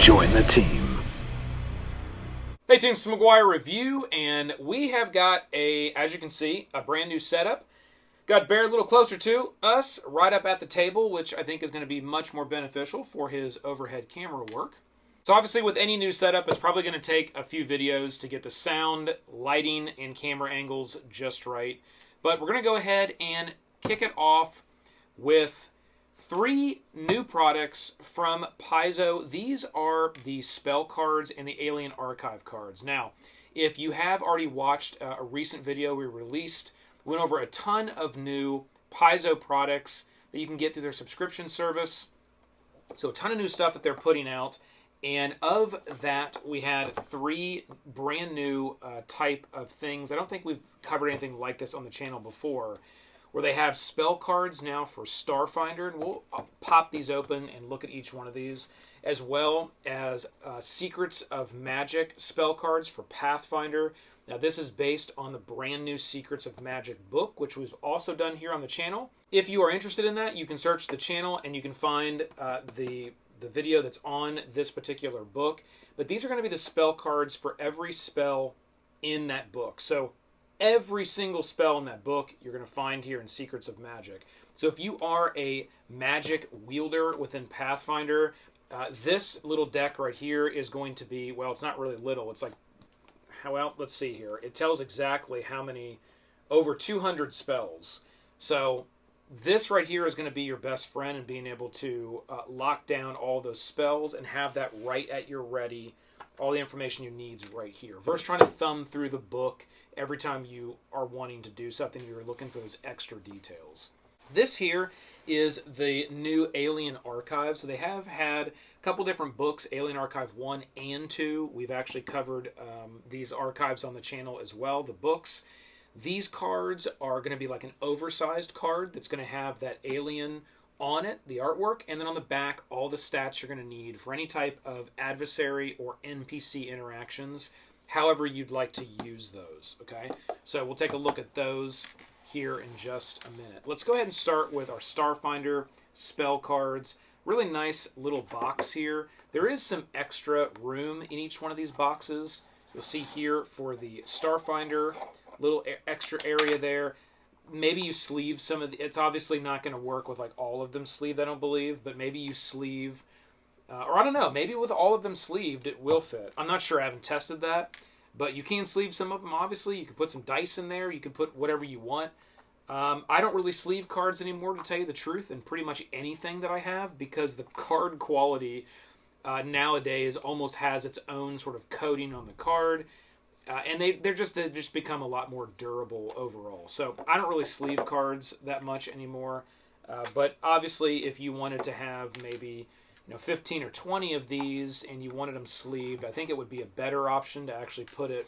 Join the team. Hey team, it's McGuire Review, and we have got as you can see, a brand new setup. Got Bear a little closer to us, right up at the table, which I think is going to be much more beneficial for his overhead camera work. So obviously with any new setup, it's probably going to take a few videos to get the sound, lighting, and camera angles just right. But we're going to go ahead and kick it off with 3 new products from Paizo. These are the spell cards and the Alien Archive cards. Now, if you have already watched a recent video we released, we went over a ton of new Paizo products that you can get through their subscription service. So a ton of new stuff that they're putting out. And of that, we had 3 brand new type of things. I don't think we've covered anything like this on the channel before, where they have spell cards now for Starfinder, and we'll pop these open and look at each one of these, as well as Secrets of Magic spell cards for Pathfinder. Now this is based on the brand new Secrets of Magic book, which was also done here on the channel. If you are interested in that, you can search the channel and you can find the video that's on this particular book. But these are going to be the spell cards for every spell in that book. So every single spell in that book you're going to find here in Secrets of Magic. So if you are a magic wielder within Pathfinder, this little deck right here is going to be, well, it's not really little. It's like, well, let's see here. It tells exactly how many, over 200 spells. So this right here is going to be your best friend in being able to lock down all those spells and have that right at your ready. All the information you need is right here. Versus trying to thumb through the book every time you are wanting to do something, you're looking for those extra details. This here is the new Alien Archive. So they have had a couple different books, Alien Archive 1 and 2. We've actually covered these archives on the channel as well, the books. These cards are going to be like an oversized card that's going to have that alien on it, the artwork, and then on the back, all the stats you're going to need for any type of adversary or NPC interactions, however you'd like to use those, okay? So we'll take a look at those here in just a minute. Let's go ahead and start with our Starfinder spell cards. Really nice little box here. There is some extra room in each one of these boxes. You'll see here for the Starfinder, little extra area there. Maybe you sleeve some of the, it's obviously not going to work with like all of them sleeved, I don't believe, but maybe you sleeve, or I don't know, maybe with all of them sleeved it will fit. I'm not sure, I haven't tested that, but you can sleeve some of them, obviously. You can put some dice in there, you can put whatever you want. I don't really sleeve cards anymore, to tell you the truth, and pretty much anything that I have, because the card quality nowadays almost has its own sort of coating on the card. And they've just become a lot more durable overall. So I don't really sleeve cards that much anymore. But obviously, if you wanted to have maybe 15 or 20 of these and you wanted them sleeved, I think it would be a better option to actually put it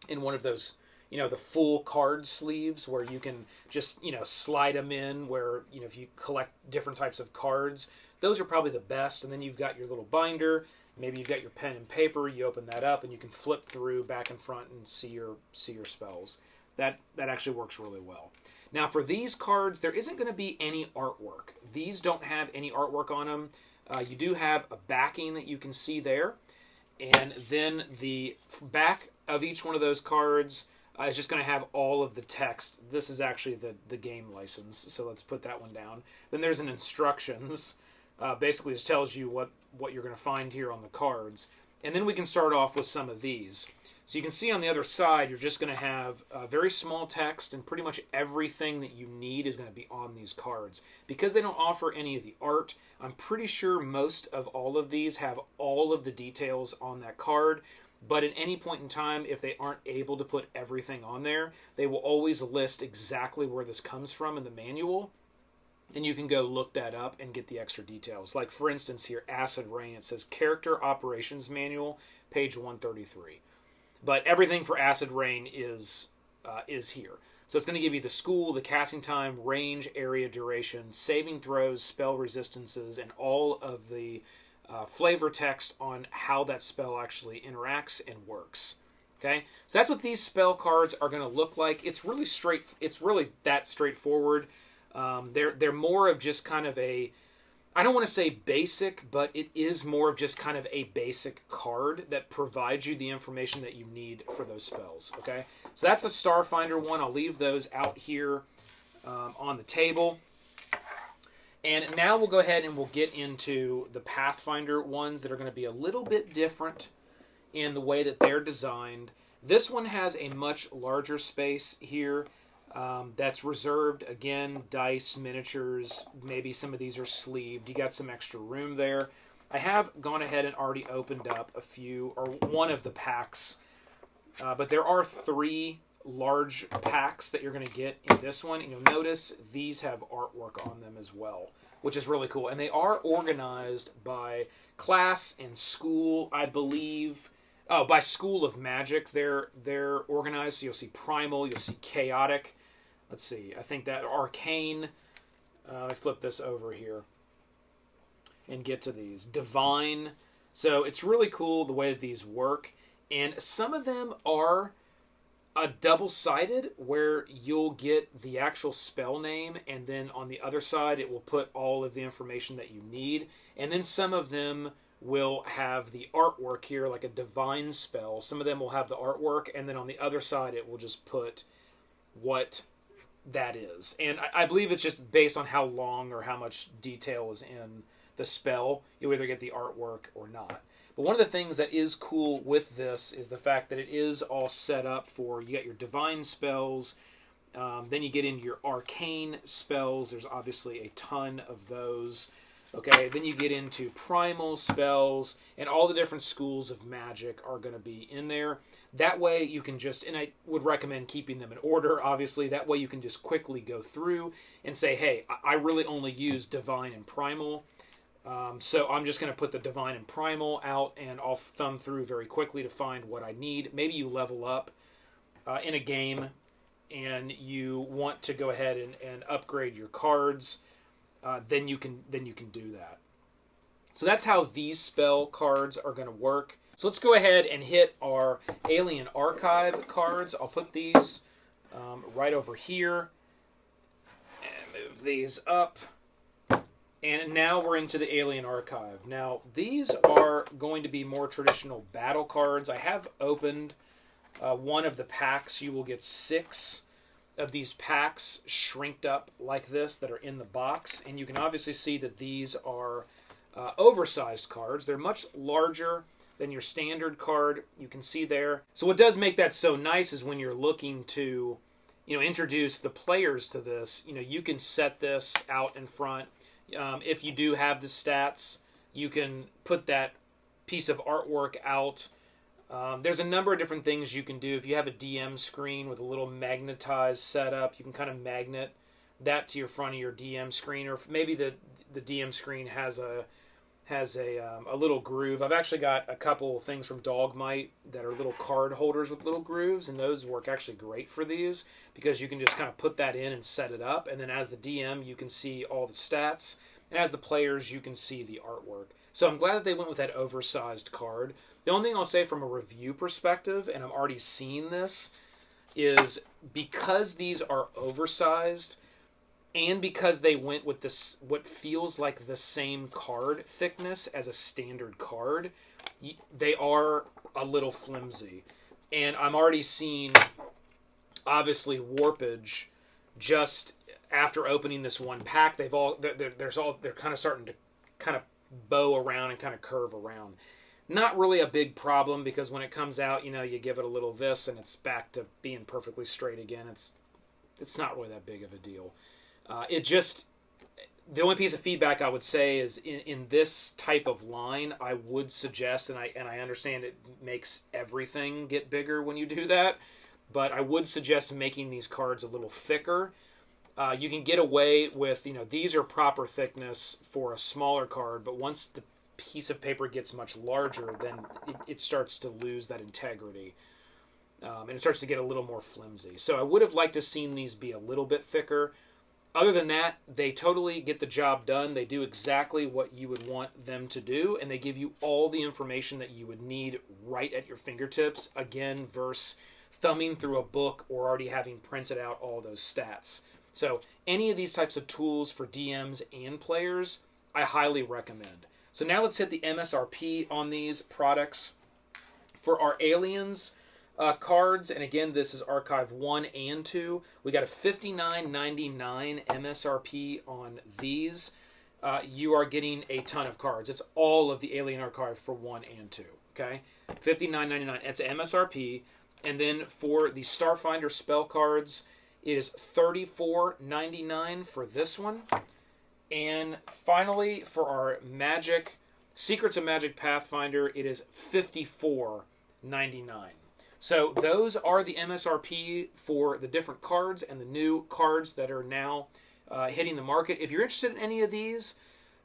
in one of those, the full card sleeves where you can just slide them in. Where if you collect different types of cards, those are probably the best. And then you've got your little binder. Maybe you've got your pen and paper, you open that up, and you can flip through back and front and see your spells. That actually works really well. Now, for these cards, there isn't going to be any artwork. These don't have any artwork on them. You do have a backing that you can see there. And then the back of each one of those cards is just going to have all of the text. This is actually the game license, so let's put that one down. Then there's an instructions. Basically just tells you what you're going to find here on the cards. And then we can start off with some of these. So you can see on the other side, you're just going to have very small text, and pretty much everything that you need is going to be on these cards. Because they don't offer any of the art, I'm pretty sure most of all of these have all of the details on that card. But at any point in time, if they aren't able to put everything on there, they will always list exactly where this comes from in the manual. And you can go look that up and get the extra details. Like, for instance, here, Acid Rain, it says Character Operations Manual, page 133. But everything for Acid Rain is here. So it's going to give you the school, the casting time, range, area, duration, saving throws, spell resistances, and all of the flavor text on how that spell actually interacts and works. Okay, so that's what these spell cards are going to look like. It's really It's really that straightforward. They're more of just kind of a I don't want to say basic, but it is more of just kind of a basic card that provides you the information that you need for those spells. Okay, so that's the Starfinder one. I'll leave those out here on the table. And now we'll go ahead and we'll get into the Pathfinder ones that are going to be a little bit different in the way that they're designed. This one has a much larger space here that's reserved, again, dice, miniatures, maybe some of these are sleeved. You got some extra room there. I have gone ahead and already opened up a few, or one of the packs, but there are 3 large packs that you're going to get in this one. And you'll notice these have artwork on them as well, which is really cool. And they are organized by class and school, I believe. Oh, by School of Magic, they're organized. So you'll see Primal, you'll see Chaotic. Let's see, I think that Arcane. I flip this over here and get to these. Divine. So it's really cool the way that these work. And some of them are double-sided, where you'll get the actual spell name, and then on the other side it will put all of the information that you need. And then some of them will have the artwork here, like a divine spell. Some of them will have the artwork, and then on the other side it will just put what that is. And I believe it's just based on how long or how much detail is in the spell. You'll either get the artwork or not. But one of the things that is cool with this is the fact that it is all set up for, you get your divine spells, then you get into your arcane spells. There's obviously a ton of those. Okay, then you get into primal spells, and all the different schools of magic are going to be in there. That way you can just, and I would recommend keeping them in order, obviously. That way you can just quickly go through and say, hey, I really only use divine and primal. So I'm just going to put the divine and primal out, and I'll thumb through very quickly to find what I need. Maybe you level up in a game, and you want to go ahead and upgrade your cards. Then you can do that. So that's how these spell cards are going to work. So let's go ahead and hit our Alien Archive cards. I'll put these right over here and move these up. And now we're into the Alien Archive. Now, these are going to be more traditional battle cards. I have opened one of the packs. You will get 6 of these packs shrinked up like this that are in the box. And you can obviously see that these are oversized cards. They're much larger than your standard card. You can see there. So what does make that so nice is when you're looking to, introduce the players to this, you can set this out in front. If you do have the stats, you can put that piece of artwork out. There's a number of different things you can do. If you have a DM screen with a little magnetized setup, you can kind of magnet that to your front of your DM screen, or if maybe the DM screen has a little groove. I've actually got a couple of things from Dogmite that are little card holders with little grooves, and those work actually great for these because you can just kind of put that in and set it up, and then as the DM you can see all the stats, and as the players you can see the artwork. So I'm glad that they went with that oversized card. The only thing I'll say from a review perspective, and I'm already seeing this, is because these are oversized and because they went with this, what feels like the same card thickness as a standard card, they are a little flimsy. And I'm already seeing, obviously, warpage just after opening this one pack. They're kind of starting to kind of bow around and kind of curve around. Not really a big problem because when it comes out, you give it a little this and it's back to being perfectly straight again. It's not really that big of a deal. The only piece of feedback I would say is in this type of line, I would suggest, and I understand it makes everything get bigger when you do that, but I would suggest making these cards a little thicker. You can get away with, these are proper thickness for a smaller card, but once the piece of paper gets much larger, then it starts to lose that integrity. And it starts to get a little more flimsy. So I would have liked to seen these be a little bit thicker. Other than that, they totally get the job done. They do exactly what you would want them to do, and they give you all the information that you would need right at your fingertips, again, versus thumbing through a book or already having printed out all those stats. So any of these types of tools for DMs and players I highly recommend. So now let's hit the MSRP on these products. For our Aliens cards, and again, this is Archive 1 and 2, we got a $59.99 MSRP on these. You are getting a ton of cards. It's all of the Alien Archive for 1 and 2. Okay, $59.99. It's MSRP. And then for the Starfinder spell cards, it is $34.99 for this one. And finally, for our Magic Secrets of Magic Pathfinder, it is $54.99. So those are the MSRP for the different cards and the new cards that are now hitting the market. If you're interested in any of these,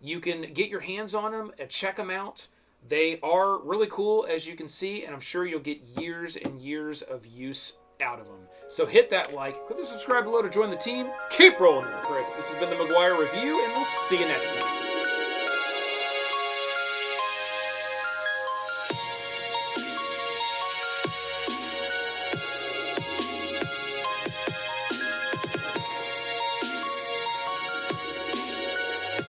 you can get your hands on them and check them out. They are really cool, as you can see, and I'm sure you'll get years and years of use out of them. So hit that like, click the subscribe below to join the team. Keep rolling in the crits. This has been the McGuire Review, and we'll see you next time.